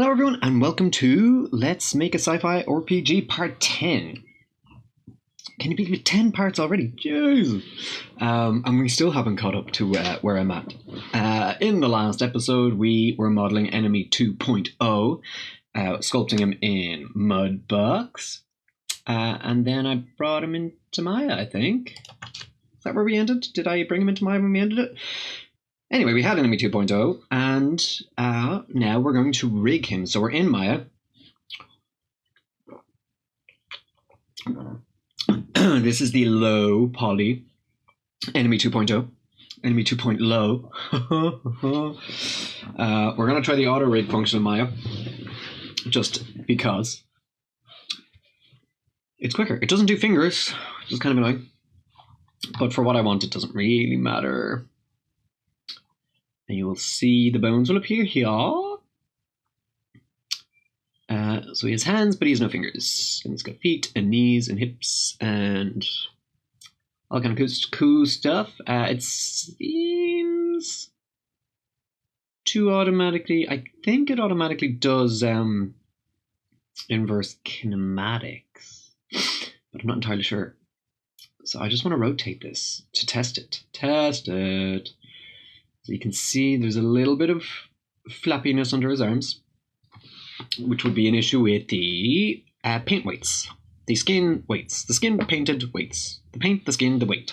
Hello everyone and welcome to Let's Make a Sci-Fi RPG Part 10. Can you believe it? 10 parts already? Jeez! And we still haven't caught up to where I'm at. In the last episode, we were modeling Enemy 2.0, sculpting him in Mudbox. And then I brought him into Maya, I think. Is that where we ended? Did I bring him into Maya when we ended it? Anyway, we had Enemy 2.0, and now we're going to rig him. So we're in Maya. This is the low poly Enemy 2.0. Enemy 2.low. We're going to try the auto rig function in Maya, just because it's quicker. It doesn't do fingers, which is kind of annoying. But for what I want, it doesn't really matter. And you will see the bones will appear here. So he has hands, but he has no fingers. And he's got feet and knees and hips and all kind of cool stuff. It seems to automatically, I think it automatically does inverse kinematics, but I'm not entirely sure. So I just want to rotate this to test it. So you can see there's a little bit of flappiness under his arms, which would be an issue with the paint weights, the skin weights, the skin painted weights, the paint, the skin, the weight.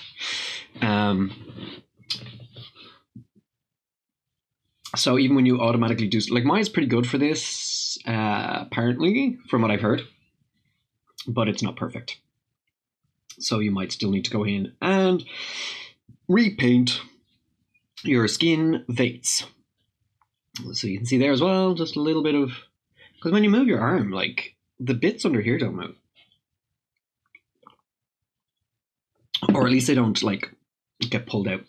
So even when you automatically do, like mine's pretty good for this, apparently, from what I've heard, but it's not perfect. So you might still need to go in and repaint your skin weights. So you can see there as well, just a little bit of, because when you move your arm, like the bits under here don't move, or at least they don't like get pulled out.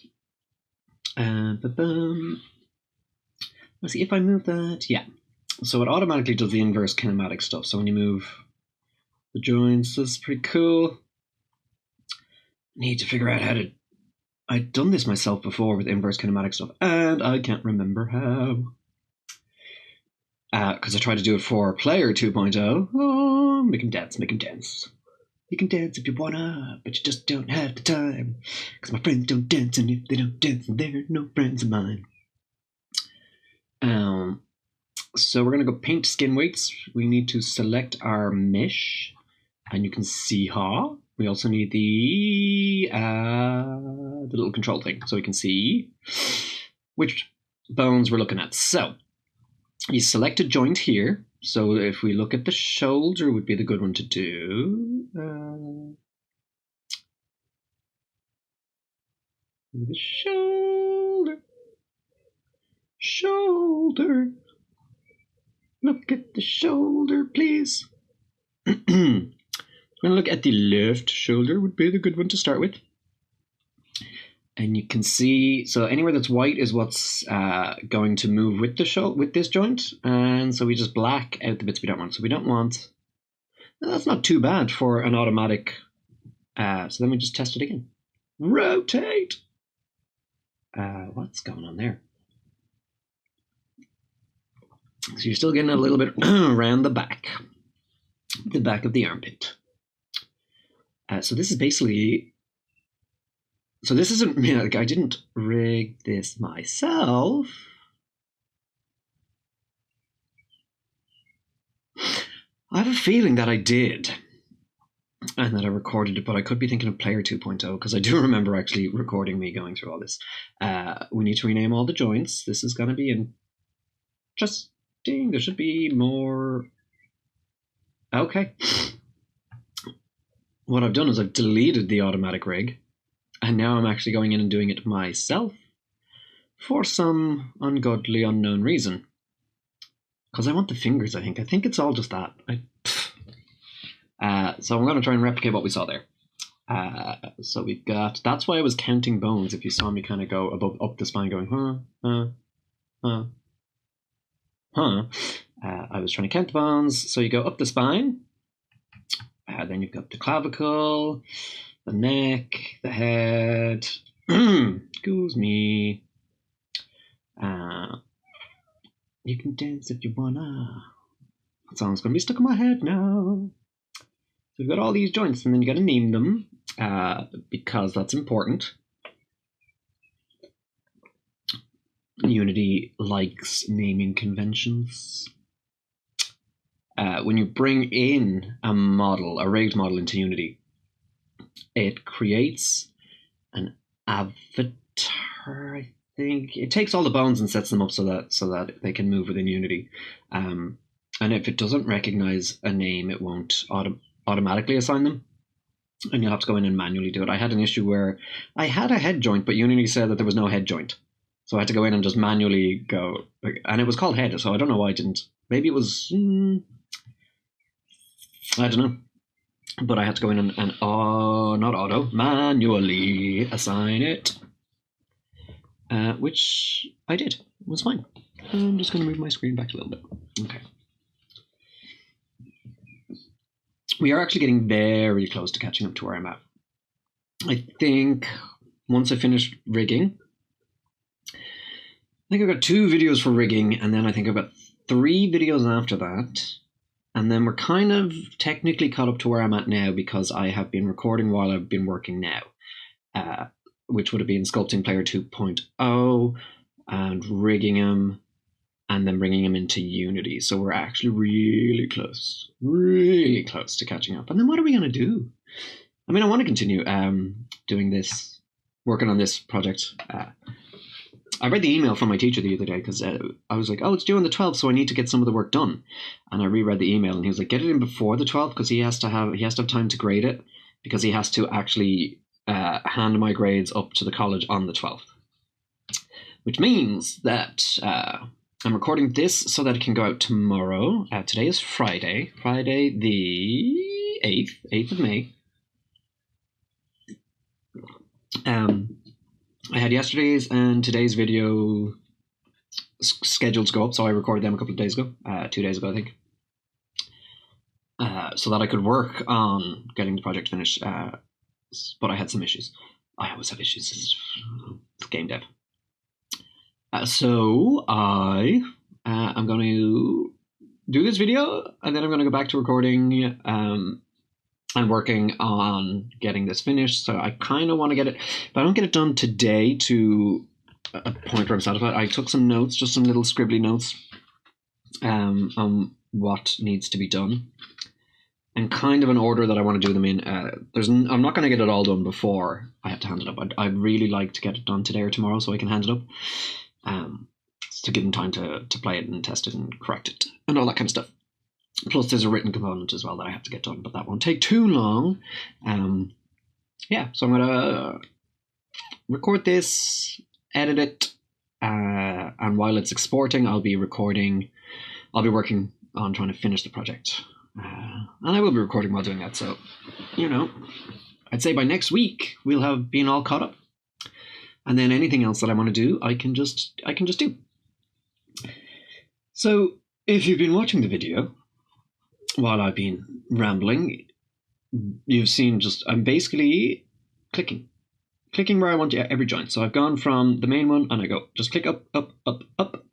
Let's see if I move that. Yeah, so it automatically does the inverse kinematic stuff. So when you move the joints, this is pretty cool. Need to figure out how to. I'd done this myself before with inverse kinematic stuff, and I can't remember how. Because I tried to do it for Player 2.0. Oh, make him dance, make him dance. You can dance if you wanna, but you just don't have the time. Because my friends don't dance, and if they don't dance, then they're no friends of mine. So we're going to go paint skin weights. We need to select our mesh, and you can see how. We also need the little control thing, so we can see which bones we're looking at. So you select a joint here. So if we look at the shoulder, would be the good one to do. The shoulder. Look at the shoulder, please. I'm going to look at the left shoulder would be the good one to start with. And you can see, so anywhere that's white is what's going to move with the with this joint. And so we just black out the bits we don't want. So we don't want, that's not too bad for an automatic. So then we just test it again. Rotate. What's going on there? So you're still getting a little bit around the back of the armpit. So this is basically, so this isn't, like I didn't rig this myself. I have a feeling that I did, and that I recorded it, but I could be thinking of Player 2.0, because I do remember actually recording me going through all this. We need to rename all the joints. This is going to be interesting. There should be more. Okay. What I've done is I've deleted the automatic rig, and now I'm actually going in and doing it myself for some ungodly unknown reason. Because I want the fingers, I think. I think it's all just that. So I'm going to try and replicate what we saw there. So we've got, that's why I was counting bones, if you saw me kind of go up the spine going, I was trying to count the bones. So you go up the spine. Then you've got the clavicle, the neck, the head. Excuse me. You can dance if you wanna. That song's gonna be stuck in my head now. So we've got all these joints, and then you gotta name them, because that's important. Unity likes naming conventions. When you bring in a rigged model into Unity, it creates an avatar, I think. It takes all the bones and sets them up so that they can move within Unity. And if it doesn't recognize a name, it won't automatically assign them. And you'll have to go in and manually do it. I had an issue where I had a head joint, but Unity said that there was no head joint. So I had to go in and just manually go. And it was called head, so I don't know why I didn't. Maybe it was... I don't know. But I had to go in and manually assign it. Which I did. It was fine. I'm just going to move my screen back a little bit. Okay. We are actually getting very close to catching up to where I'm at. I think once I finish rigging, I think I've got 2 videos for rigging, and then I think I've got 3 videos after that. And then we're kind of technically caught up to where I'm at now because I have been recording while I've been working now, which would have been Sculpting Player 2.0 and rigging them and then bringing them into Unity. So we're actually really close to catching up. And then what are we going to do? I mean, I want to continue doing this, working on this project. I read the email from my teacher the other day because I was like, oh, it's due on the 12th, so I need to get some of the work done. And I reread the email, and he was like, get it in before the 12th because he has to have time to grade it because he has to actually hand my grades up to the college on the 12th. Which means that I'm recording this so that it can go out tomorrow. Today is Friday the 8th of May. I had yesterday's and today's video scheduled to go up, so I recorded them a couple of days ago, 2 days ago, I think, so that I could work on getting the project finished, but I had some issues. I always have issues. It's game dev. So I'm going to do this video, and then I'm going to go back to recording. I'm working on getting this finished, so I kind of want to get it. If I don't get it done today to a point where I'm satisfied, I took some notes, just some little scribbly notes on what needs to be done, and kind of an order that I want to do them in. I'm not going to get it all done before I have to hand it up. I'd really like to get it done today or tomorrow so I can hand it up, to give them time to play it and test it and correct it and all that kind of stuff. Plus, there's a written component as well that I have to get done, but that won't take too long. So I'm going to record this, edit it, and while it's exporting, I'll be working on trying to finish the project. And I will be recording while doing that, so, I'd say by next week, we'll have been all caught up. And then anything else that I want to do, I can just do. So, if you've been watching the video while I've been rambling, you've seen I'm basically clicking where I want every joint. So I've gone from the main one and I go just click up, up, up, up,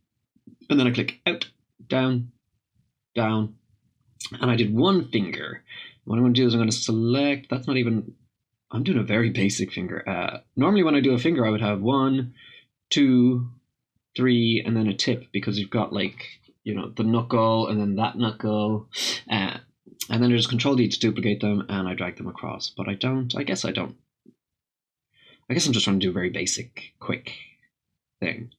and then I click out, down, down, and I did one finger. What I'm going to do is I'm going to select, I'm doing a very basic finger. Normally when I do a finger, I would have 1, 2, 3, and then a tip, because you've got the knuckle and then that knuckle, and then I just Control-D to duplicate them, and I drag them across. But I guess I'm just trying to do a very basic, quick thing.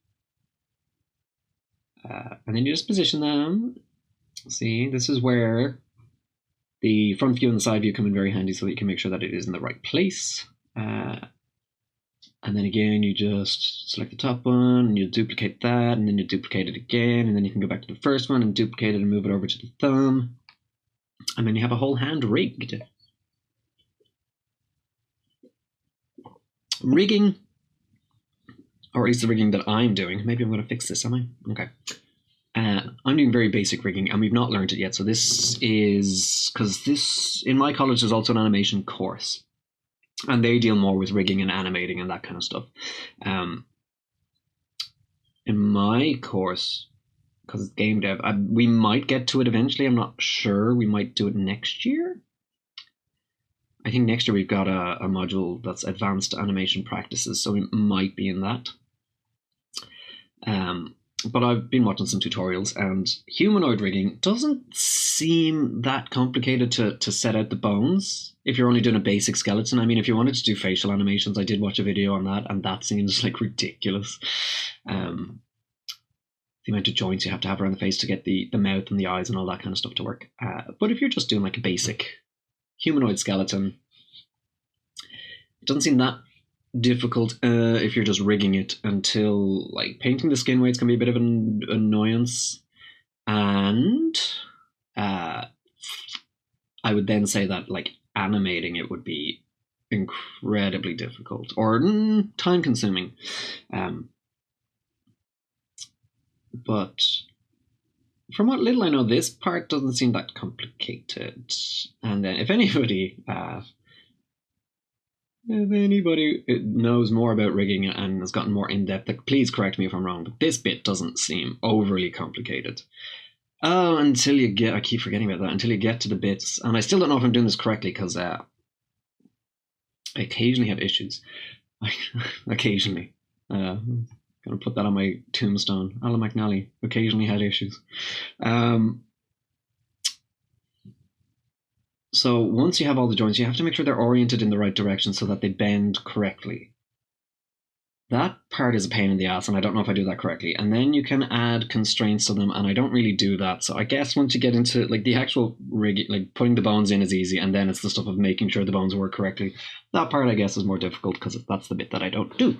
And then you just position them. See, this is where the front view and the side view come in very handy so that you can make sure that it is in the right place. And then again, you just select the top one, and you duplicate that, and then you duplicate it again, and then you can go back to the first one and duplicate it and move it over to the thumb. And then you have a whole hand rigged. Rigging, or at least the rigging that I'm doing. Maybe I'm going to fix this, am I? Okay. I'm doing very basic rigging, and we've not learned it yet. So this is, because in my college, there's also an animation course. And they deal more with rigging and animating and that kind of stuff. In my course, because it's game dev. We might get to it eventually. I'm not sure. We might do it next year. I think next year we've got a module that's advanced animation practices, so we might be in that. But I've been watching some tutorials, and humanoid rigging doesn't seem that complicated to set out the bones if you're only doing a basic skeleton. I mean, if you wanted to do facial animations, I did watch a video on that, and that seems like ridiculous. The amount of joints you have to have around the face to get the mouth and the eyes and all that kind of stuff to work. But if you're just doing like a basic humanoid skeleton, it doesn't seem that difficult if you're just rigging it, until like painting the skin weights can be a bit of an annoyance. And I would then say that like animating it would be incredibly difficult or time consuming. But from what little I know, this part doesn't seem that complicated. And then if anybody knows more about rigging and has gotten more in-depth, please correct me if I'm wrong, but this bit doesn't seem overly complicated. Oh, until you get, I keep forgetting about that, until you get to the bits, and I still don't know if I'm doing this correctly, because I occasionally have issues. Occasionally. I'm going to put that on my tombstone. Alan McNally occasionally had issues. So once you have all the joints, you have to make sure they're oriented in the right direction so that they bend correctly. That part is a pain in the ass, and I don't know if I do that correctly. And then you can add constraints to them, and I don't really do that. So I guess once you get into like the actual rigging, like putting the bones in is easy, and then it's the stuff of making sure the bones work correctly. That part, I guess, is more difficult because that's the bit that I don't do.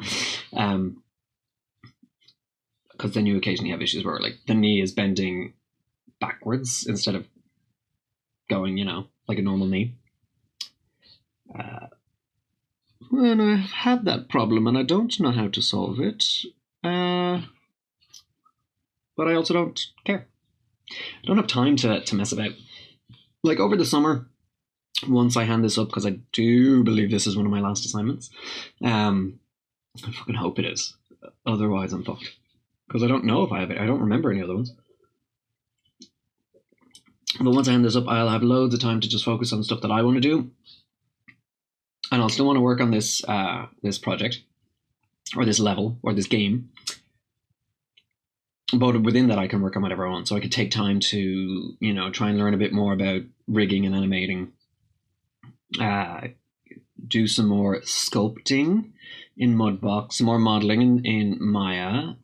Because then you occasionally have issues where like the knee is bending backwards instead of going, like a normal knee. And I've had that problem, and I don't know how to solve it. But I also don't care. I don't have time to mess about. Like over the summer, once I hand this up, because I do believe this is one of my last assignments. I fucking hope it is. Otherwise, I'm fucked. Because I don't know if I have it. I don't remember any other ones. But once I hand this up, I'll have loads of time to just focus on stuff that I want to do. And I'll still want to work on this this project, or this level, or this game. But within that, I can work on whatever I want. So I could take time to, try and learn a bit more about rigging and animating. Do some more sculpting in Mudbox, some more modeling in Maya,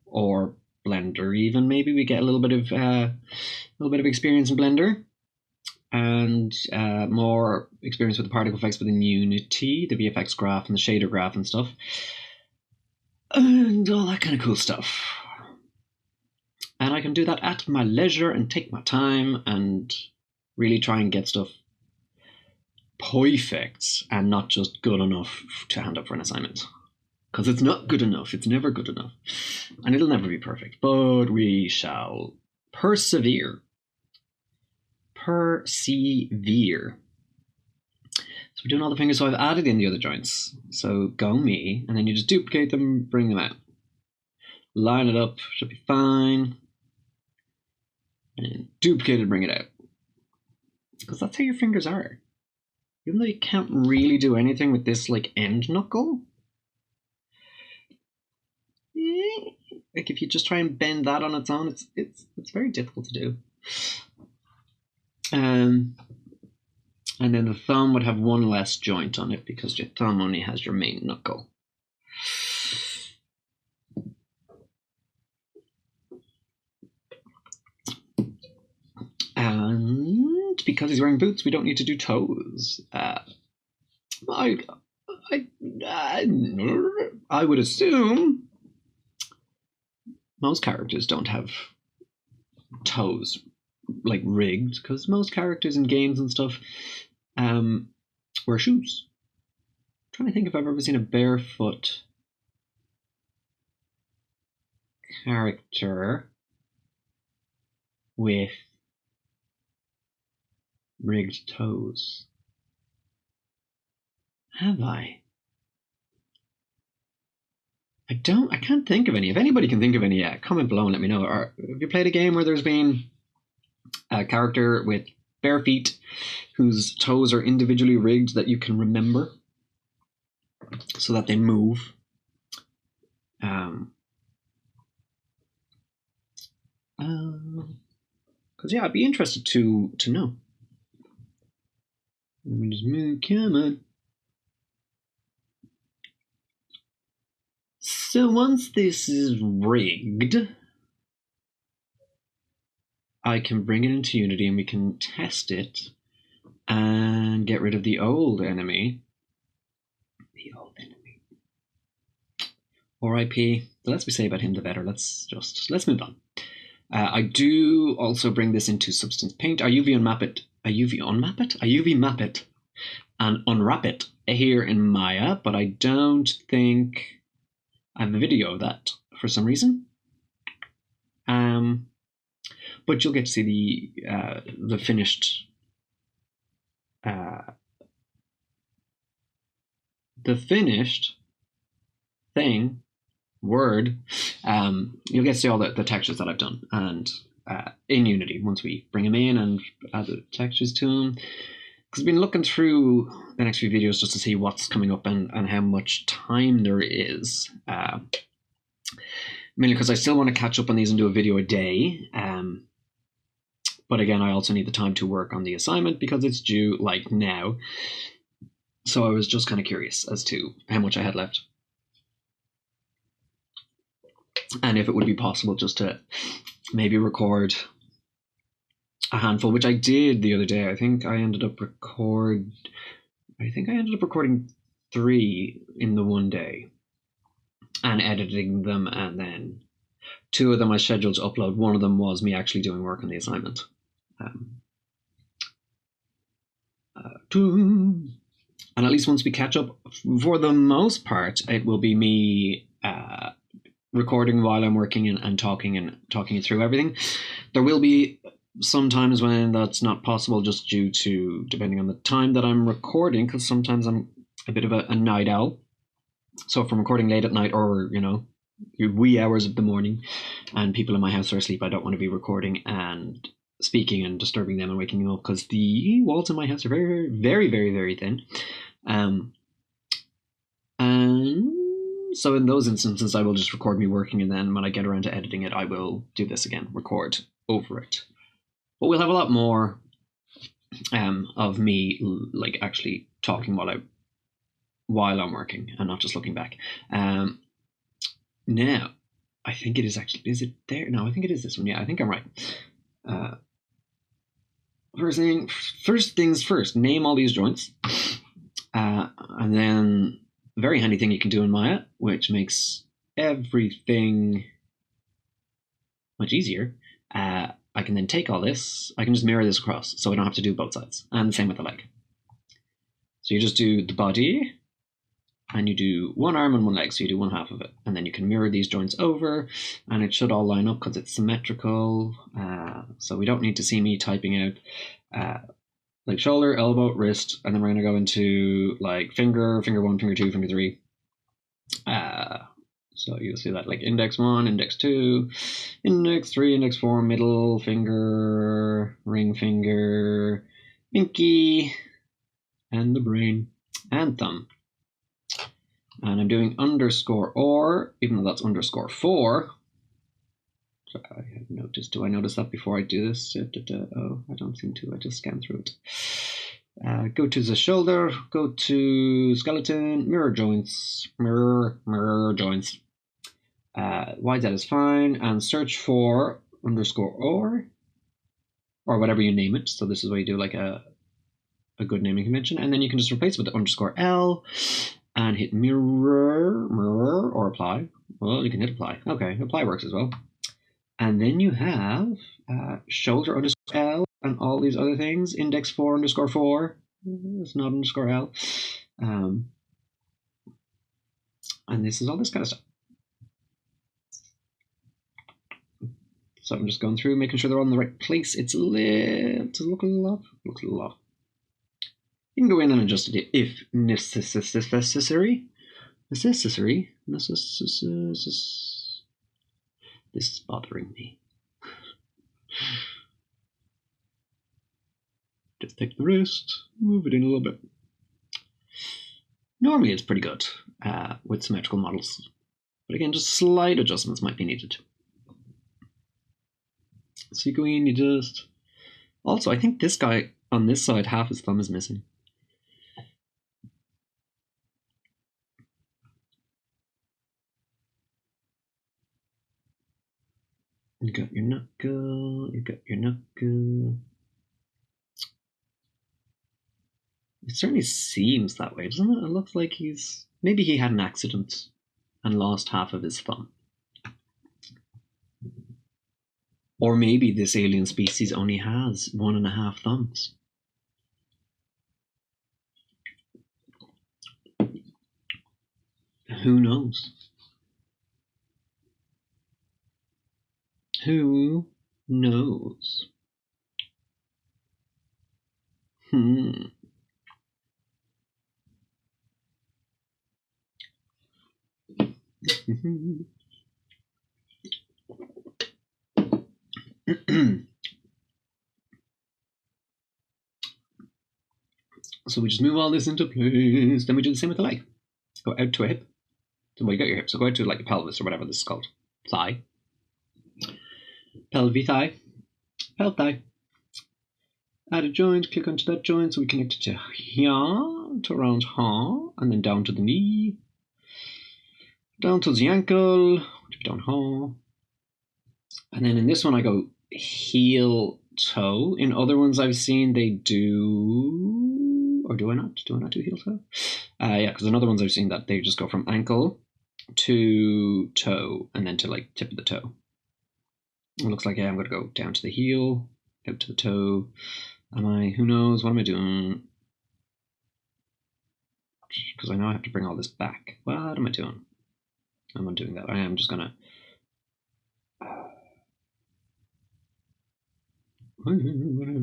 or Blender. Even maybe we get a little bit of experience in Blender. And more experience with the particle effects within Unity, the VFX graph and the shader graph and stuff. And all that kind of cool stuff. And I can do that at my leisure and take my time and really try and get stuff perfect and not just good enough to hand up for an assignment. Because it's not good enough. It's never good enough. And it'll never be perfect. But we shall persevere. Persevere. So we're doing all the fingers, so I've added in the other joints. So go me, and then you just duplicate them, bring them out. Line it up, should be fine. And duplicate it, bring it out. Because that's how your fingers are. Even though you can't really do anything with this like end knuckle. Like if you just try and bend that on its own, it's very difficult to do. And then the thumb would have one less joint on it because your thumb only has your main knuckle. And because he's wearing boots, we don't need to do toes. I would assume most characters don't have toes like rigged, because most characters in games and stuff wear shoes. I'm trying to think if I've ever seen a barefoot character with rigged toes. Have I? I can't think of any. If anybody can think of any, comment below and let me know. Or have you played a game where there's been a character with bare feet whose toes are individually rigged that you can remember so that they move? Because I'd be interested to know. Let me just move. Come on. So once this is rigged, I can bring it into Unity and we can test it and get rid of the old enemy. The old enemy. R.I.P. The less we say about him, the better. Let's move on. I do also bring this into Substance Paint. I UV unmap it. I UV map it and unwrap it here in Maya, but I don't think I have a video of that for some reason. But you'll get to see the finished thing. Word. You'll get to see all the textures that I've done, and in Unity once we bring them in and add the textures to them. Because I've been looking through the next few videos just to see what's coming up and how much time there is. Mainly because I still want to catch up on these and do a video a day. But again, I also need the time to work on the assignment because it's due like now. So I was just kind of curious as to how much I had left. And if it would be possible just to maybe record a handful, which I did the other day. I think I ended up recording 3 in the one day and editing them, and then 2 of them I scheduled to upload. One of them was me actually doing work on the assignment. And at least once we catch up, for the most part, it will be me recording while I'm working and talking it through everything. There will be some times when that's not possible just due to depending on the time that I'm recording, because sometimes I'm a bit of a night owl. So if I'm recording late at night or, wee hours of the morning and people in my house are asleep, I don't want to be recording and speaking and disturbing them and waking them up, because the walls in my house are very, very, very, very thin. And so in those instances, I will just record me working, and then when I get around to editing it, I will do this again, record over it. But we'll have a lot more of me like actually talking while I'm working and not just looking back. Now, I think it is actually, is it there? No, I think it is this one. Yeah, I think I'm right. First things first, name all these joints. And then a very handy thing you can do in Maya, which makes everything much easier. I can then take all this, I can just mirror this across, so I don't have to do both sides. And the same with the leg. So you just do the body, and you do one arm and one leg, so you do one half of it. And then you can mirror these joints over, and it should all line up because it's symmetrical. So we don't need to see me typing out like shoulder, elbow, wrist, and then we're going to go into like finger 1, finger 2, finger 3. So you'll see that like index 1, index 2, index 3, index 4, middle finger, ring finger, pinky, and the brain, and thumb. And I'm doing underscore or, even though that's underscore 4. So I have noticed, do I notice that before I do this? Oh, I don't seem to, I just scan through it. Go to the shoulder, go to skeleton, mirror joints, mirror joints. YZ is fine, and search for underscore or whatever you name it. So this is what you do, like a good naming convention, and then you can just replace it with the underscore L and hit mirror or apply. Well, you can hit apply. Okay, apply works as well. And then you have shoulder underscore L and all these other things. Index 4 underscore 4. It's not underscore L. And this is all this kind of stuff. So I'm just going through, making sure they're all in the right place. It's does it look a little off? Looks a little off. You can go in and adjust it if necessary. Necessary. This is bothering me. Just take the wrist, move it in a little bit. Normally it's pretty good with symmetrical models. But again, just slight adjustments might be needed. So you go in, you just... Also, I think this guy on this side, half his thumb is missing. You got your knuckle, you got your knuckle. It certainly seems that way, doesn't it? It looks like he's... Maybe he had an accident and lost half of his thumb. Or maybe this alien species only has 1.5 thumbs. Who knows? Who knows? So we just move all this into place. Then we do the same with the leg. Go out to a hip. So you got your hip. So go out to like a pelvis or whatever this is called. Thigh. Pelvic thigh. Pelvic thigh. Add a joint. Click onto that joint. So we connect it to here, to around here, and then down to the knee. Down to the ankle. Down here. And then in this one I go heel toe. In other ones I've seen they do, or do I not? Do I not do heel toe? Yeah, because in other ones I've seen that they just go from ankle to toe and then to like tip of the toe. It looks like, yeah, I'm going to go down to the heel, out to the toe. Who knows, what am I doing? Because I know I have to bring all this back. What am I doing? I'm not doing that. I am just going to... What am I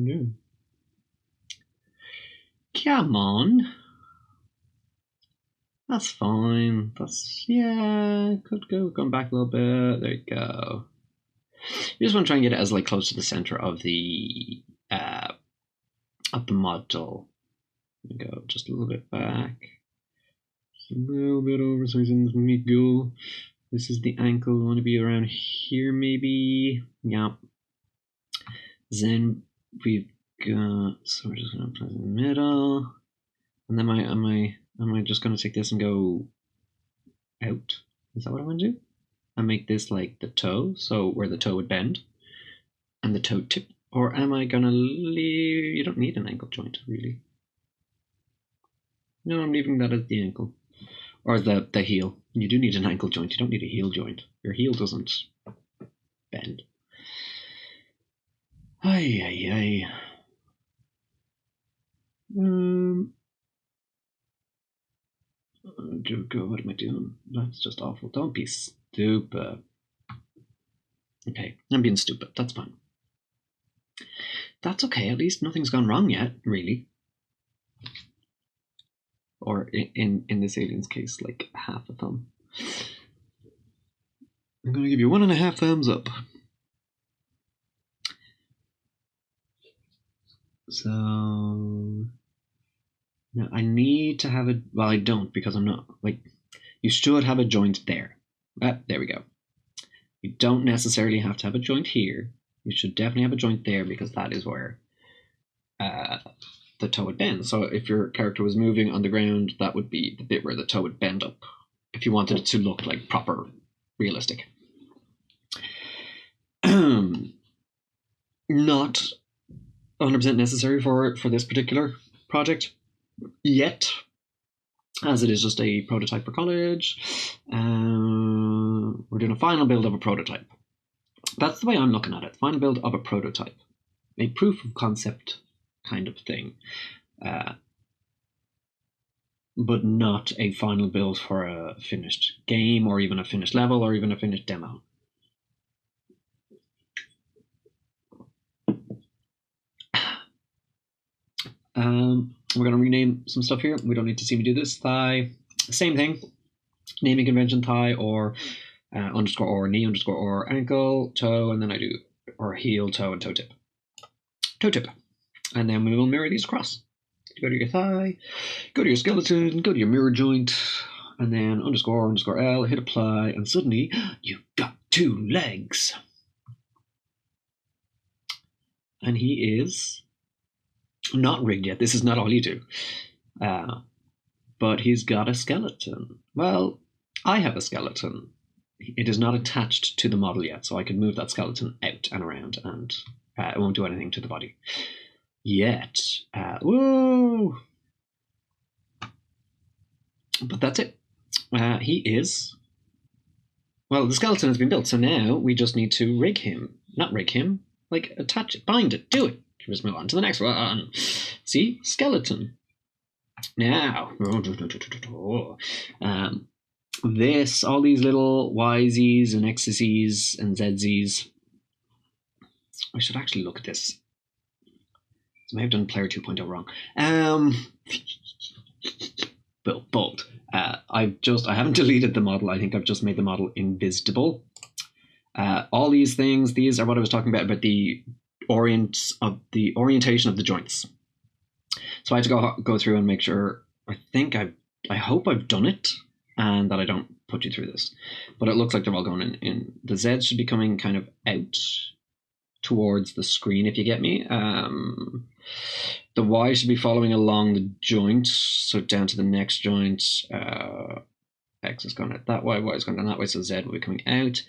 doing? Come on. That's fine. That's, yeah, could go. Going back a little bit. There you go. You just want to try and get it as like close to the center of the model. There you go. Just a little bit back. Just a little bit over so he's in the middle. This is the ankle. We want to be around here maybe. Yeah. Then we've got, so we're just going to put it in the middle. And then am I just going to take this and go out? Is that what I want to do? And make this like the toe, so where the toe would bend and the toe tip. Or am I going to leave? You don't need an ankle joint, really. No, I'm leaving that as the ankle. Or the heel. You do need an ankle joint. You don't need a heel joint. Your heel doesn't bend. Ay, ay, ay. What am I doing? That's just awful. Don't be stupid. Okay, I'm being stupid. That's fine. That's okay. At least nothing's gone wrong yet, really. Or in this alien's case, like half a thumb. I'm going to give you 1.5 thumbs up. So now I need to have it. Well, I don't because I'm not like. You should have a joint there. There we go. You don't necessarily have to have a joint here. You should definitely have a joint there because that is where the toe would bend. So if your character was moving on the ground, that would be the bit where the toe would bend up. If you wanted it to look like proper, realistic. Not 100% necessary for this particular project yet, as it is just a prototype for college. We're doing a final build of a prototype. That's the way I'm looking at it. Final build of a prototype. A proof of concept kind of thing. But not a final build for a finished game or even a finished level or even a finished demo. We're going to rename some stuff here. We don't need to see me do this. Thigh, same thing. naming convention thigh or underscore or knee underscore or ankle, toe, and then I do or heel, toe, and toe tip. Toe tip. And then we will mirror these across. Go to your thigh, go to your skeleton, go to your mirror joint, and then underscore L, hit apply, and suddenly you've got 2 legs. And he is not rigged yet. This is not all you do. But he's got a skeleton. Well, I have a skeleton. It is not attached to the model yet, so I can move that skeleton out and around, and it won't do anything to the body. Yet. Whoa! But that's it. He is... Well, the skeleton has been built, so now we just need to rig him. Not rig him. Like, attach it, bind it, do it. Just move on to the next one. See? Skeleton. Now, all these little YZs and XZs and ZZs. I should actually look at this. So I may have done player 2.0 wrong. Bold. I haven't deleted the model. I think I've just made the model invisible. All these things, these are what I was talking about the orientation of the joints. So I had to go through and make sure. I hope I've done it, and that I don't put you through this. But it looks like they're all going in. The Zs should be coming kind of out towards the screen, if you get me. The Y should be following along the joint, so down to the next joint. X is going out that way, Y is going down that way, so Z will be coming out.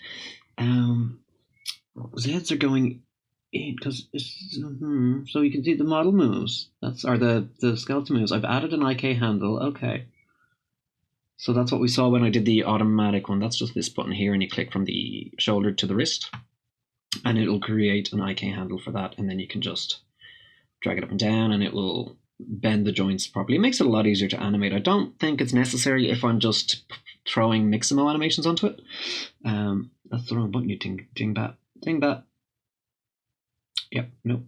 Zs are going in because so you can see the model moves. The skeleton moves. I've added an IK handle. Okay. So that's what we saw when I did the automatic one. That's just this button here, and you click from the shoulder to the wrist, and it'll create an IK handle for that, and then you can just drag it up and down, and it will bend the joints properly. It makes it a lot easier to animate. I don't think it's necessary if I'm just throwing Mixamo animations onto it. That's the wrong button, you dingbat. Yep, nope.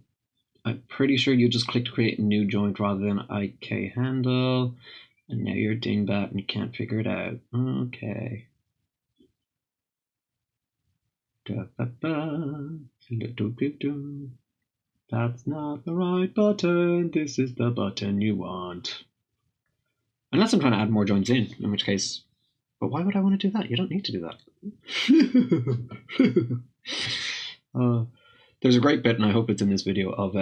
I'm pretty sure you just click to create a new joint rather than IK handle. And now you're dingbat and you can't figure it out. Okay. That's not the right button. This is the button you want. Unless I'm trying to add more joints in which case... But why would I want to do that? You don't need to do that. There's a great bit, and I hope it's in this video, of...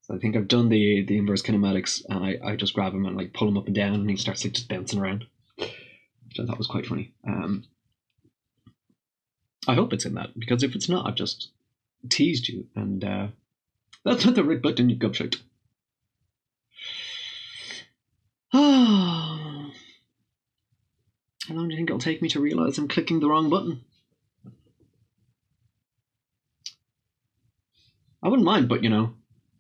So I think I've done the inverse kinematics, and I just grab him and like pull him up and down, and he starts like just bouncing around. Which I thought was quite funny. I hope it's in that, because if it's not, I've just teased you, and that's not the right button, you gobshite. How long do you think it'll take me to realize I'm clicking the wrong button? I wouldn't mind, but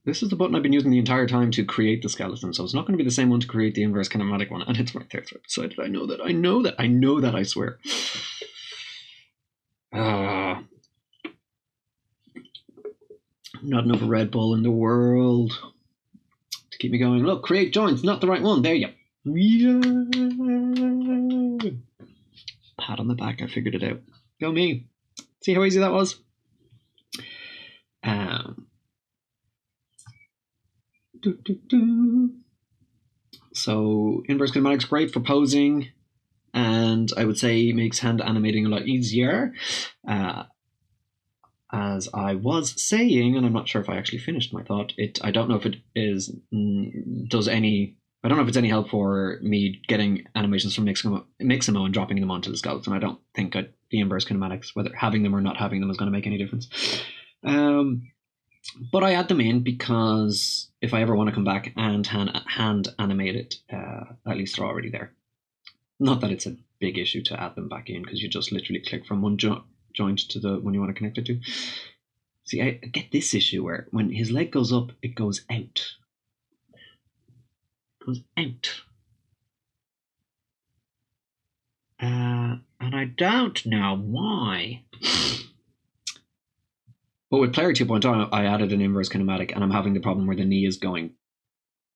this is the button I've been using the entire time to create the skeleton, so it's not going to be the same one to create the inverse kinematic one, and it's right there. So I know that, I swear. Not enough Red Bull in the world to keep me going. Look, create joints, not the right one. There you go. Yeah. Pat on the back, I figured it out. Go me. See how easy that was? So inverse kinematics, great for posing, and I would say makes hand animating a lot easier. As I was saying, and I'm not sure if I actually finished my thought, I don't know if it is I don't know if it's any help for me getting animations from Mixamo and dropping them onto the skeleton. I don't think the inverse kinematics, whether having them or not having them, is going to make any difference. But I add them in because if I ever want to come back and hand animate it, at least they're already there. Not that it's a big issue to add them back in, because you just literally click from one joint to the one you want to connect it to. See, I get this issue where when his leg goes up, it goes out. It goes out. And I don't know why. But with player 2.0, I added an inverse kinematic, and I'm having the problem where the knee is going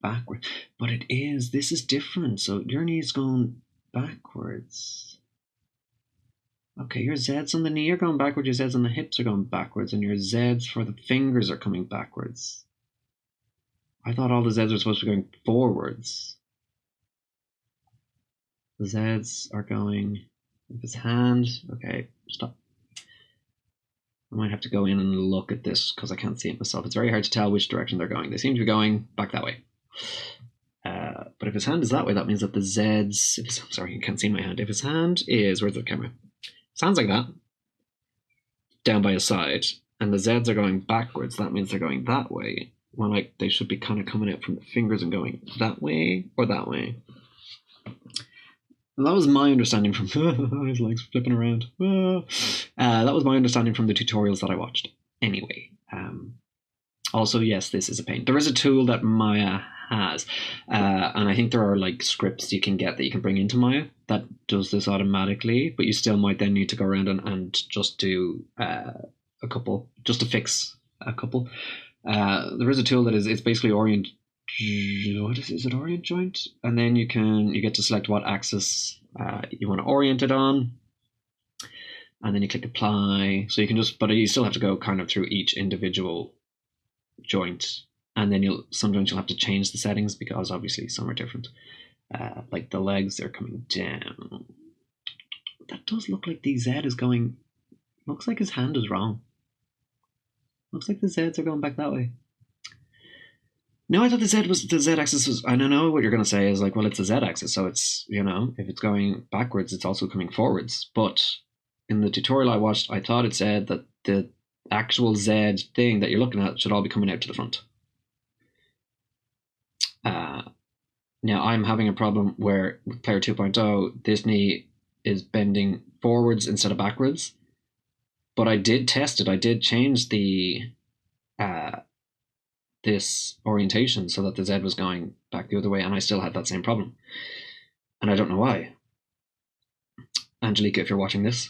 backward. But this is different. So your knee is going backwards. Okay, your Z's on the knee are going backwards, your Z's on the hips are going backwards, and your Z's for the fingers are coming backwards. I thought all the Z's are supposed to be going forwards. The Z's are going with his hand. Okay, stop. I might have to go in and look at this because I can't see it myself. It's very hard to tell which direction they're going. They seem to be going back that way. But if his hand is that way, that means that the Z's... sorry, you can't see my hand. If his hand is... where's the camera? Sounds like that. Down by his side. And the Z's are going backwards. That means they're going that way. Well, like, they should be kind of coming out from the fingers and going that way or that way. And that was my understanding from... his legs flipping around. That was my understanding from the tutorials that I watched. Anyway. Also, yes, this is a pain. There is a tool that Maya has. And I think there are like scripts you can get that you can bring into Maya that does this automatically. But you still might then need to go around and just do a couple, just to fix a couple. There is a tool that it's basically orient... what is it? Orient joint? And then you get to select what axis you want to orient it on. And then you click apply. So you can just... but you still have to go kind of through each individual joint, and then sometimes you'll have to change the settings because obviously some are different. Like the legs, they're coming down. That does look like the Z is going... looks like his hand is wrong. Looks like the Z's are going back that way. No, I thought the Z axis was... I don't know what you're going to say is like, well, it's the Z axis, so it's, you know, if it's going backwards, it's also coming forwards. But in the tutorial I watched, I thought it said that the actual Z thing that you're looking at should all be coming out to the front. Now I'm having a problem where with player 2.0, this knee is bending forwards instead of backwards. But I did test it. I did change the this orientation so that the Z was going back the other way, and I still had that same problem. And I don't know why. Angelica, if you're watching this,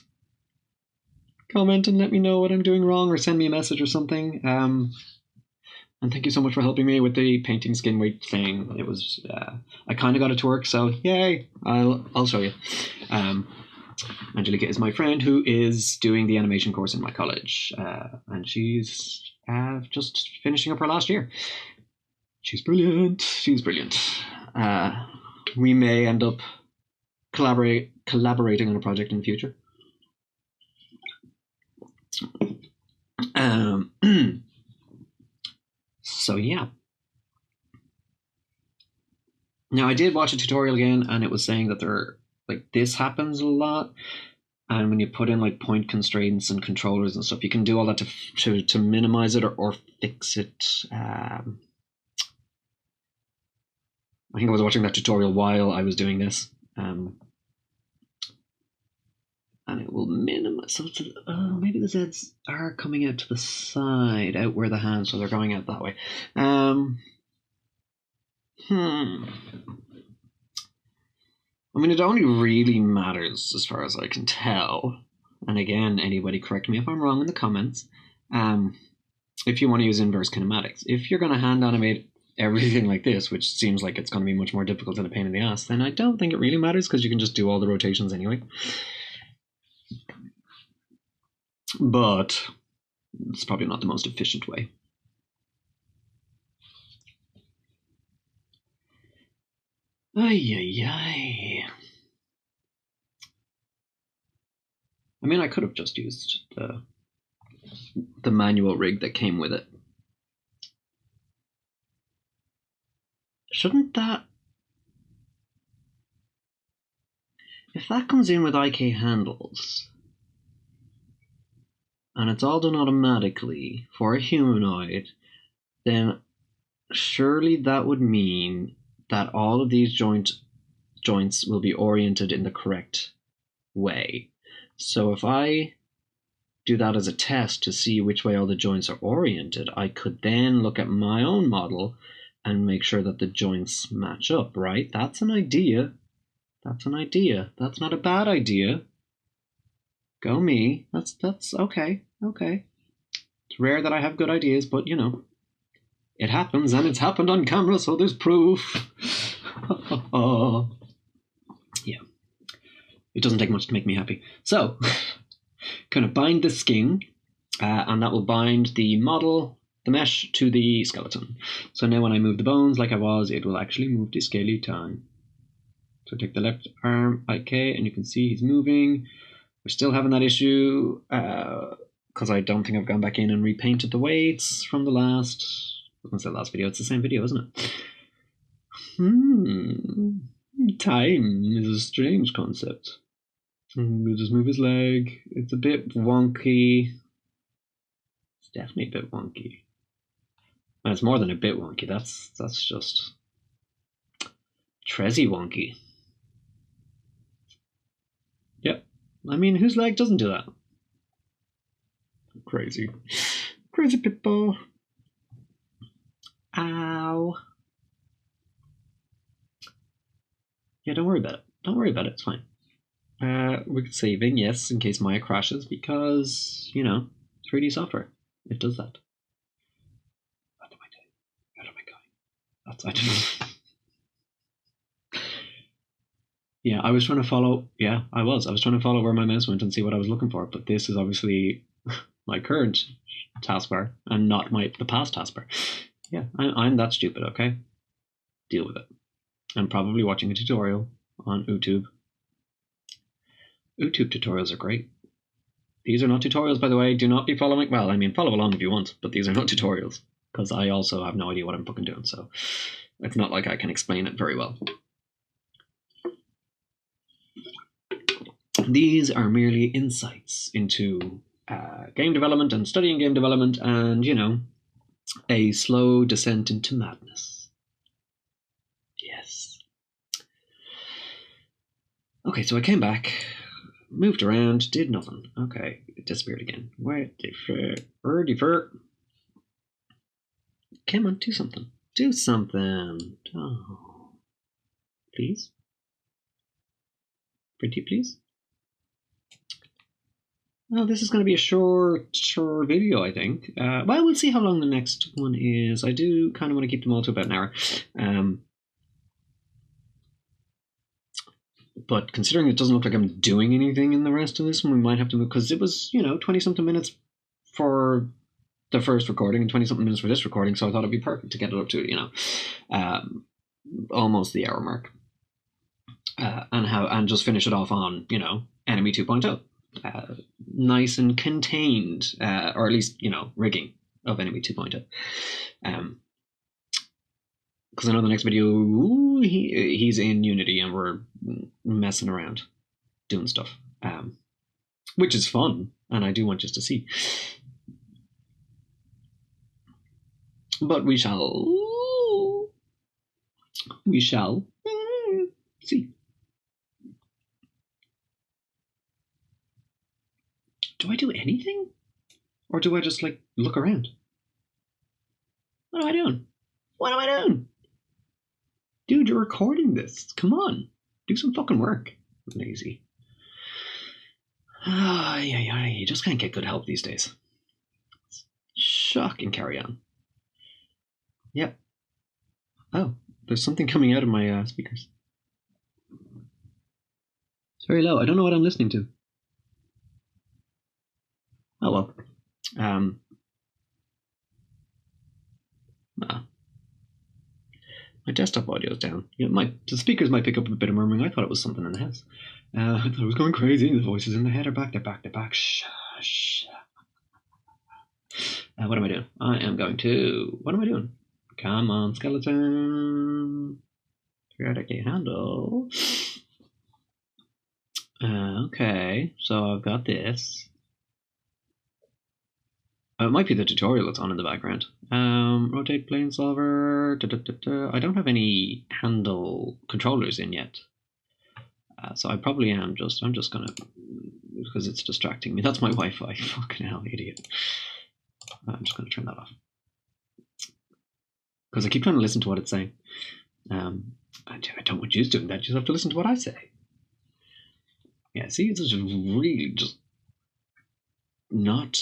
comment and let me know what I'm doing wrong, or send me a message or something. And thank you so much for helping me with the painting skin weight thing. It was I kind of got it to work, so yay! I'll show you. Angelica is my friend who is doing the animation course in my college, and she's just finishing up her last year. She's brilliant. She's brilliant. We may end up collaborating on a project in the future. So yeah. Now I did watch a tutorial again, and it was saying that this happens a lot, and when you put in like point constraints and controllers and stuff, you can do all that to minimize it or fix it. I think I was watching that tutorial while I was doing this. And it will minimize. So maybe the Z's are coming out to the side, out where the hands, so they're going out that way. I mean, it only really matters as far as I can tell. And again, anybody correct me if I'm wrong in the comments. If you want to use inverse kinematics. If you're going to hand animate everything like this, which seems like it's going to be much more difficult and a pain in the ass, then I don't think it really matters because you can just do all the rotations anyway. But it's probably not the most efficient way. Ay. I mean, I could have just used the manual rig that came with it. Shouldn't that... if that comes in with IK handles, and it's all done automatically for a humanoid, then surely that would mean that all of these joints will be oriented in the correct way. So if I do that as a test to see which way all the joints are oriented, I could then look at my own model and make sure that the joints match up, right? That's an idea. That's an idea. That's not a bad idea. Go me. That's okay. Okay. It's rare that I have good ideas, but you know, it happens, and it's happened on camera, so there's proof. Yeah. It doesn't take much to make me happy. So, kind of bind the skin, and that will bind the model, the mesh, to the skeleton. So now when I move the bones like I was, it will actually move the skeleton. So take the left arm, okay, and you can see he's moving. We're still having that issue, because I don't think I've gone back in and repainted the weights from the last, I was gonna say last video, it's the same video, isn't it? Time is a strange concept. We'll just move his leg. It's a bit wonky. It's definitely a bit wonky. And it's more than a bit wonky. That's just Trezzy wonky. Yep. I mean, whose leg doesn't do that? Crazy. Crazy people. Ow. Yeah, don't worry about it. Don't worry about it. It's fine. We're saving, yes, in case Maya crashes, because, 3D software. It does that. What am I doing? Where am I going? I don't know. Yeah, I was trying to follow. Yeah, I was trying to follow where my mouse went and see what I was looking for, but this is obviously my current taskbar and not the past taskbar. Yeah, I'm that stupid, okay? Deal with it. I'm probably watching a tutorial on YouTube. YouTube tutorials are great. These are not tutorials, by the way. Do not be following. Well, I mean, follow along if you want, but these are not tutorials, because I also have no idea what I'm fucking doing, so it's not like I can explain it very well. These are merely insights into game development and studying game development and, a slow descent into madness. Yes. Okay, so I came back, moved around, did nothing. Okay, it disappeared again. Where the fur? Come on, do something. Do something. Oh. Please? Pretty please? Oh, this is going to be a short video, I think. Well, we'll see how long the next one is. I do kind of want to keep them all to about an hour. But considering it doesn't look like I'm doing anything in the rest of this one, we might have to move, because it was, 20-something minutes for the first recording and 20-something minutes for this recording, so I thought it'd be perfect to get it up to, almost the hour mark. And just finish it off on, Enemy 2.0. Nice and contained, or at least, rigging of Enemy 2.0. Because I know the next video, he's in Unity and we're messing around, doing stuff, which is fun, and I do want you to see. But we shall see. Do I do anything? Or do I just, look around? What am I doing? What am I doing? Dude, you're recording this. Come on. Do some fucking work. Lazy. You just can't get good help these days. Shocking. Carry on. Yep. Oh, there's something coming out of my speakers. It's very low. I don't know what I'm listening to. Oh well. My desktop audio is down. The speakers might pick up a bit of murmuring. I thought it was something in the house. I thought it was going crazy. The voices in the head are back. They're back. Shh. What am I doing? What am I doing? Come on, skeleton. Periodically handle. Okay, so I've got this. It might be the tutorial that's on in the background. Rotate plane solver. I don't have any handle controllers in yet. So I probably am I'm just gonna, because it's distracting me. That's my Wi-Fi. Fucking hell, idiot. I'm just gonna turn that off. Because I keep trying to listen to what it's saying. I don't want you doing that. You just have to listen to what I say. Yeah, see, it's just really just not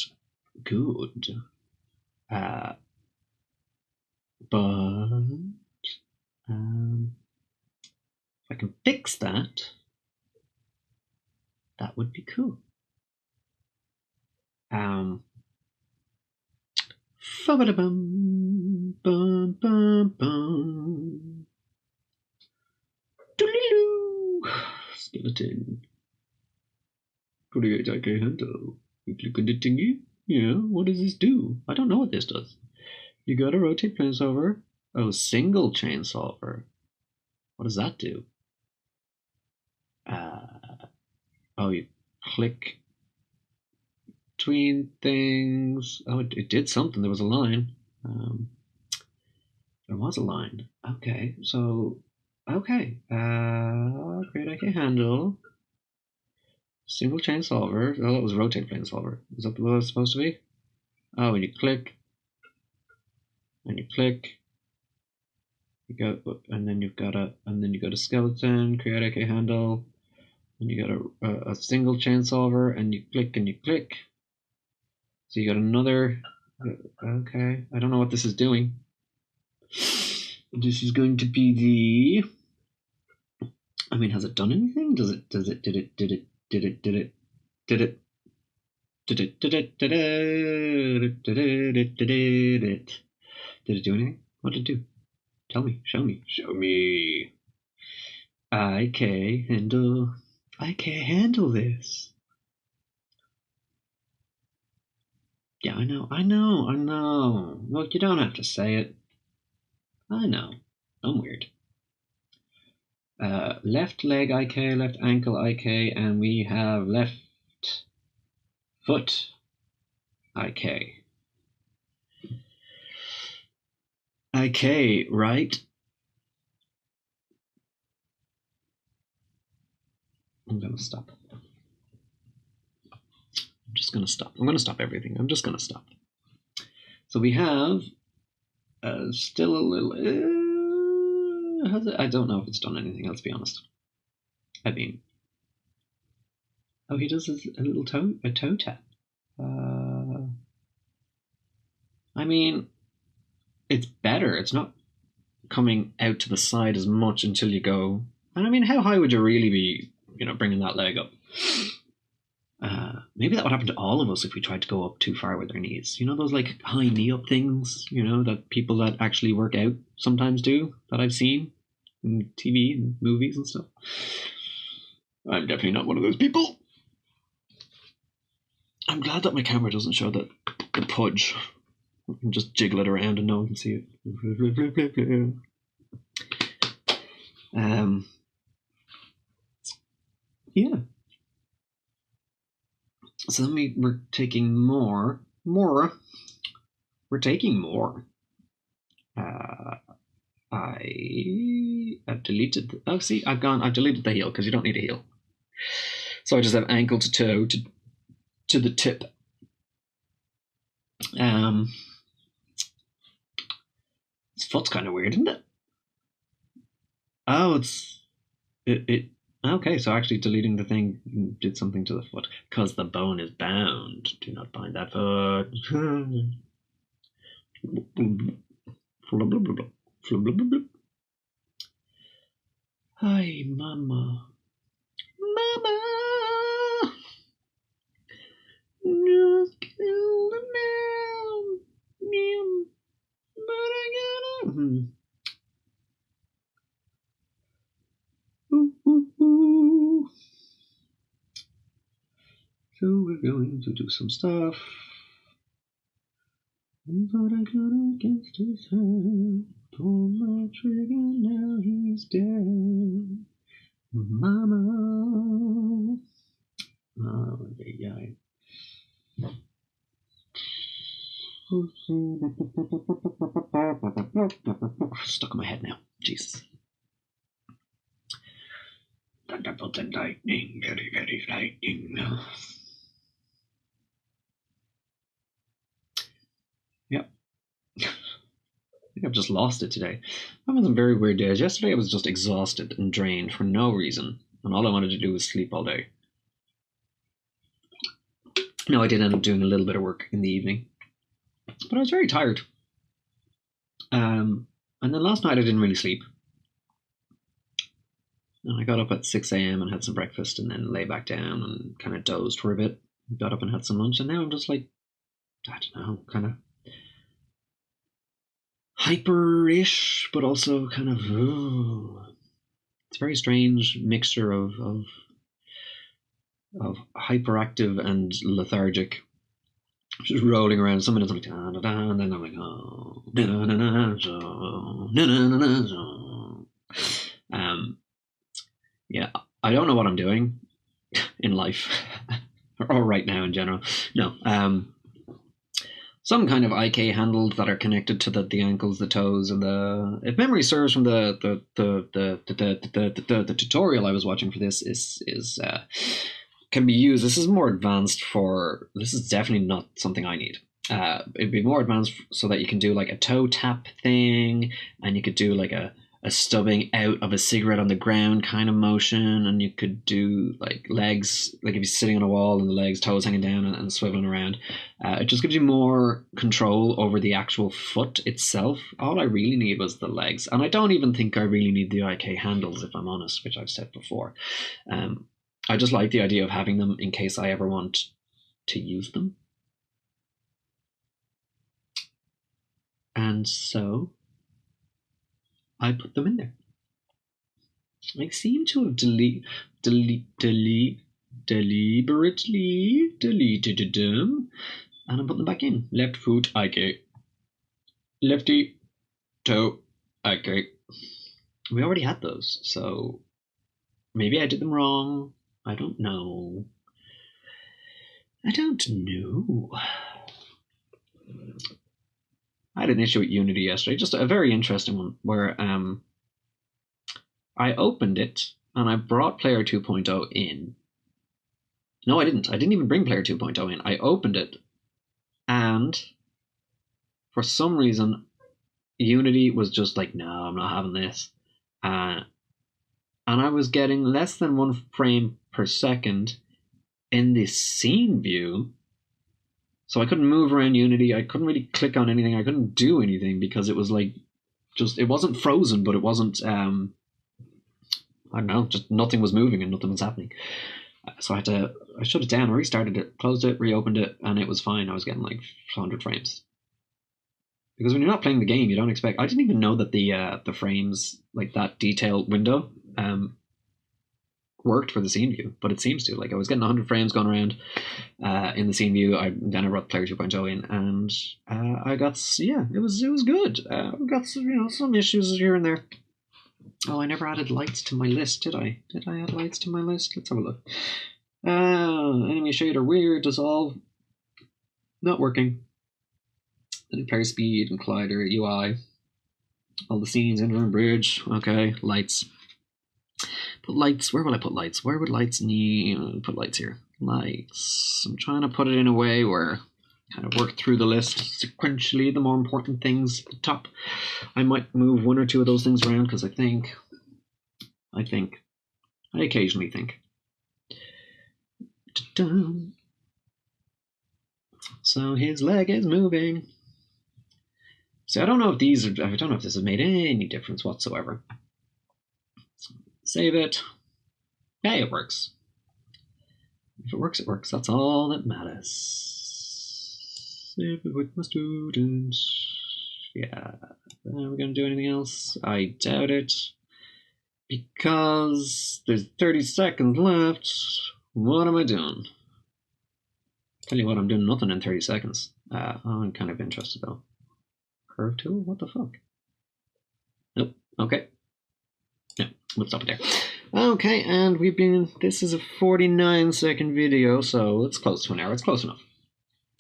good. But if I can fix that, That would be cool. Bum bum bum. Skeleton. 48 IK handle. You click on the thingy. Yeah, what does this do? I don't know what this does. You gotta rotate plane solver. Oh, single chain solver. What does that do? Oh, you click between things. Oh, it did something. There was a line. There was a line. Okay, so okay. Create IK handle. Single chain solver. Oh, that was rotate plane solver. Is that what it was supposed to be? Oh, and you click. And you click. You go, and then you go to skeleton, create IK handle, and you got a single chain solver, and you click and you click. So you got another. Okay, I don't know what this is doing. This is going to be the. I mean, has it done anything? Did it do anything? What did it do? Tell me, show me. I can't handle this. Yeah, I know. Look, you don't have to say it. I know. I'm weird. Left leg IK, left ankle IK, and we have left foot IK. IK, right? I'm gonna stop. I'm just gonna stop. I'm gonna stop everything. I'm just gonna stop. So we have still a little. I don't know if it's done anything. Let's be honest. I mean, oh, he does a little toe tap. I mean, it's better. It's not coming out to the side as much until you go. And I mean, how high would you really be, bringing that leg up? Maybe that would happen to all of us if we tried to go up too far with our knees. Those like high knee up things, that people that actually work out sometimes do, that I've seen in TV and movies and stuff. I'm definitely not one of those people. I'm glad that my camera doesn't show the pudge. I can just jiggle it around and no one can see it. Yeah. So then we're taking more. We're taking more. I've deleted. I've deleted the heel because you don't need a heel. So I just have ankle to toe to the tip. This foot's kind of weird, isn't it? Oh, it. Okay, so actually deleting the thing did something to the foot because the bone is bound. Do not bind that foot. Hi, mama. Just kill the man. But I gotta. So we're going to do some stuff. But I got against his hand. Pulled my trigger, now he's dead. Mama. Oh, yeah. Stuck in my head now. Jesus. Thunderbolt and lightning, very, very lightning. Yep. I think I've just lost it today. I've had some very weird days. Yesterday I was just exhausted and drained for no reason, and all I wanted to do was sleep all day. No, I did end up doing a little bit of work in the evening, but I was very tired. And then last night I didn't really sleep. And I got up at 6 a.m. and had some breakfast and then lay back down and kind of dozed for a bit. Got up and had some lunch, and now I'm just like, I don't know, kind of hyper-ish, but also kind of, it's a very strange mixture of hyperactive and lethargic. Just rolling around. Some minutes I'm like, da, da, da, and then I'm like, oh, da, da, da, da, da, da, da, da. Yeah, I don't know what I'm doing in life or right now in general. No, some kind of IK handles that are connected to the ankles, the toes, and the. If memory serves from the tutorial I was watching for this is can be used. This is more advanced for. This is definitely not something I need. It'd be more advanced so that you can do like a toe tap thing, and you could do like a stubbing out of a cigarette on the ground kind of motion, and you could do like legs, like if you're sitting on a wall and the legs, toes hanging down and swiveling around. It just gives you more control over the actual foot itself. All I really need was the legs, and I don't even think I really need the IK handles, if I'm honest, which I've said before. I just like the idea of having them in case I ever want to use them. And so I put them in there. I seem to have deliberately deleted them, and I put them back in. Left foot, IK. Lefty, toe, IK. We already had those, so maybe I did them wrong. I don't know. I had an issue with Unity yesterday, just a very interesting one, where I opened it and I brought Player 2.0 in. No, I didn't. I didn't even bring Player 2.0 in. I opened it, and for some reason, Unity was just like, no, I'm not having this. And I was getting less than 1 frame per second in the scene view. So I couldn't move around Unity. I couldn't really click on anything. I couldn't do anything because it was like, just, it wasn't frozen, but it wasn't, I don't know, just nothing was moving and nothing was happening. So I shut it down, I restarted it, closed it, reopened it, and it was fine. I was getting like 100 frames. Because when you're not playing the game, you don't expect. I didn't even know that the frames, like that detail window, worked for the scene view, but it seems to. Like I was getting 100 frames going around in the scene view. Then I brought Player 2.0 in, and I got, yeah, it was good. We got some issues here and there. Oh, I never added lights to my list, did I? Did I add lights to my list? Let's have a look. Enemy shader weird, dissolve, not working. Then player speed and collider UI. All the scenes, interim bridge. Okay, lights. Put lights. Where will I put lights? Where would lights need? Put lights here. Lights. I'm trying to put it in a way where I kind of work through the list sequentially. The more important things at the top. I might move 1 or 2 of those things around because I occasionally think. So his leg is moving. So I don't know if this has made any difference whatsoever. Save it. Hey, it works. If it works, it works. That's all that matters. Save it with my students. Yeah. Are we going to do anything else? I doubt it. Because there's 30 seconds left. What am I doing? Tell you what, I'm doing nothing in 30 seconds. I'm kind of interested though. Curve tool? What the fuck? Nope. Okay. No, we'll stop it there. Okay, and this is a 49-second video, so it's close to an hour. It's close enough.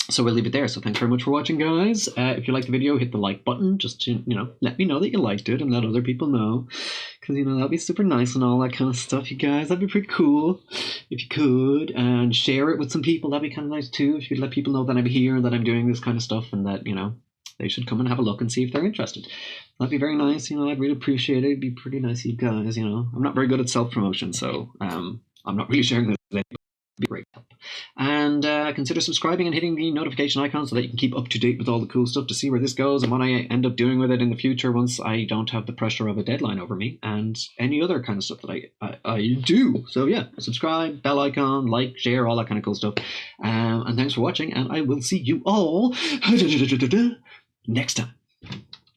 So we'll leave it there. So thanks very much for watching, guys. If you liked the video, hit the like button just to, let me know that you liked it and let other people know. Because, that'd be super nice and all that kind of stuff, you guys. That'd be pretty cool if you could. And share it with some people. That'd be kind of nice, too. If you could let people know that I'm here, that I'm doing this kind of stuff, and that, they should come and have a look and see if they're interested. That'd be very nice. I'd really appreciate it. It'd be pretty nice, you guys. I'm not very good at self-promotion, so I'm not really sharing this. It'd be great help. And consider subscribing and hitting the notification icon so that you can keep up to date with all the cool stuff to see where this goes and what I end up doing with it in the future once I don't have the pressure of a deadline over me and any other kind of stuff that I do. So yeah, subscribe, bell icon, like, share, all that kind of cool stuff. And thanks for watching, and I will see you all next time.